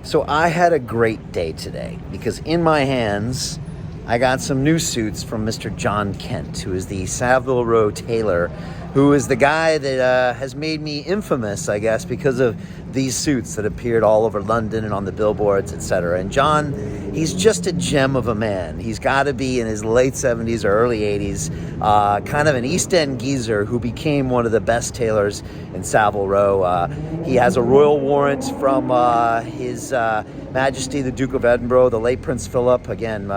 So I had a great day today because in my hands, I got some new suits from Mr. John Kent, who is the Savile Row tailor, who is the guy that has made me infamous, I guess, because of these suits that appeared all over London and on the billboards, etc. And John, he's just a gem of a man. He's got to be in his late 70s or early 80s, kind of an East End geezer who became one of the best tailors in Savile Row. He has a royal warrant from His Majesty the Duke of Edinburgh, the late Prince Philip. Again,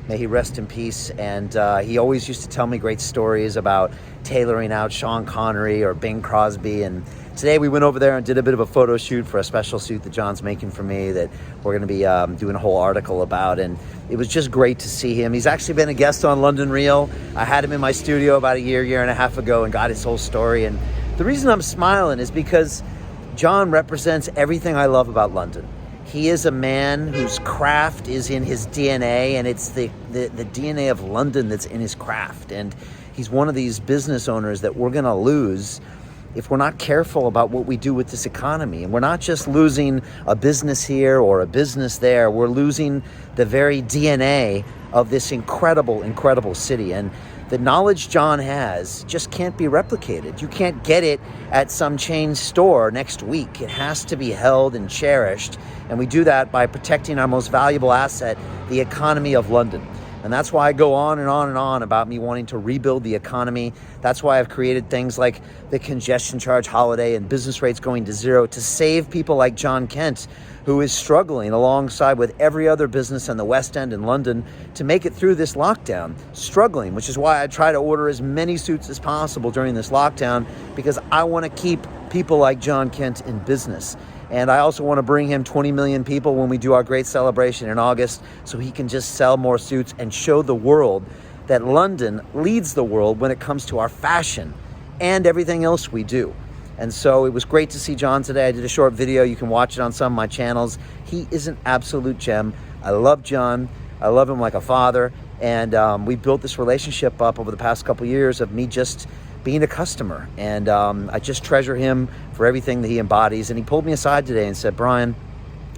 may he rest in peace. And he always used to tell me great stories about tailoring out Sean Connery or Bing Crosby. And today we went over there and did a bit of a photo shoot for a special suit that John's making for me that we're going to be doing a whole article about. And it was just great to see him. He's actually been a guest on London Reel. I had him in my studio about a year and a half ago and got his whole story. And the reason I'm smiling is because John represents everything I love about London. He is a man whose craft is in his DNA, and it's the DNA of London that's in his craft. And he's one of these business owners that we're going to lose if we're not careful about what we do with this economy. And we're not just losing a business here or a business there. We're losing the very DNA of this incredible, incredible city. And the knowledge John has just can't be replicated. You can't get it at some chain store next week. It has to be held and cherished. And we do that by protecting our most valuable asset, the economy of London. And that's why I go on and on and on about me wanting to rebuild the economy. That's why I've created things like the congestion charge holiday and business rates going to zero to save people like John Kent, who is struggling alongside with every other business in the West End in London to make it through this lockdown, struggling, which is why I try to order as many suits as possible during this lockdown, because I want to keep people like John Kent in business. And I also want to bring him 20 million people when we do our great celebration in August, so he can just sell more suits and show the world that London leads the world when it comes to our fashion and everything else we do. And so it was great to see John today. I did a short video. You can watch it on some of my channels. He is an absolute gem. I love John. I love him like a father. And we built this relationship up over the past couple of years of me just being a customer. And I just treasure him for everything that he embodies. And he pulled me aside today and said, "Brian,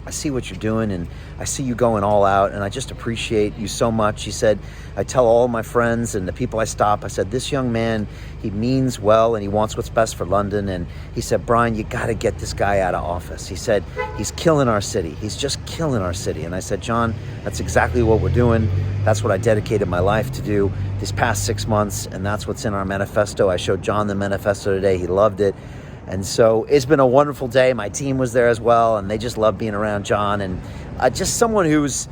I see what you're doing and I see you going all out and I just appreciate you so much." He said, "I tell all my friends and the people I stop, I said, this young man, he means well and he wants what's best for London." And he said, "Brian, you got to get this guy out of office." He said, "He's killing our city. He's just killing our city." And I said, "John, that's exactly what we're doing. That's what I dedicated my life to do these past 6 months. And that's what's in our manifesto." I showed John the manifesto today. He loved it. And so it's been a wonderful day. My team was there as well, and they just love being around John. And just someone who's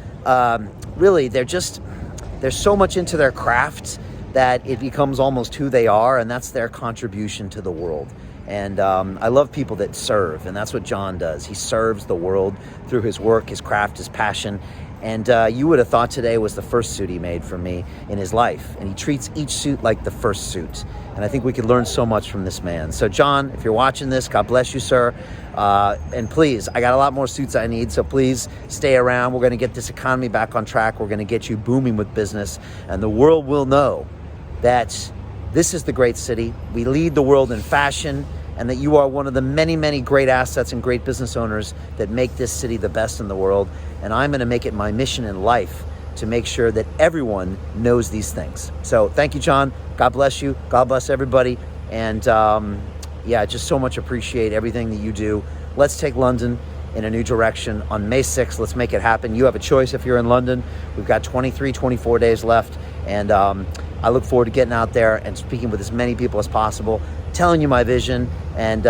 really, they're so much into their craft that it becomes almost who they are, and that's their contribution to the world. And I love people that serve, and that's what John does. He serves the world through his work, his craft, his passion. And you would have thought today was the first suit he made for me in his life. And he treats each suit like the first suit. And I think we could learn so much from this man. So John, if you're watching this, God bless you, sir. And please, I got a lot more suits I need, so please stay around. We're going to get this economy back on track. We're going to get you booming with business. And the world will know that this is the great city. We lead the world in fashion, and that you are one of the many, many great assets and great business owners that make this city the best in the world. And I'm going to make it my mission in life to make sure that everyone knows these things. So thank you, John. God bless you. God bless everybody. And yeah, just so much appreciate everything that you do. Let's take London in a new direction. On May 6th, let's make it happen. You have a choice if you're in London. We've got 23, 24 days left. And I look forward to getting out there and speaking with as many people as possible, telling you my vision, and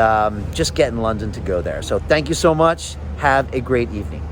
just getting London to go there. So thank you so much. Have a great evening.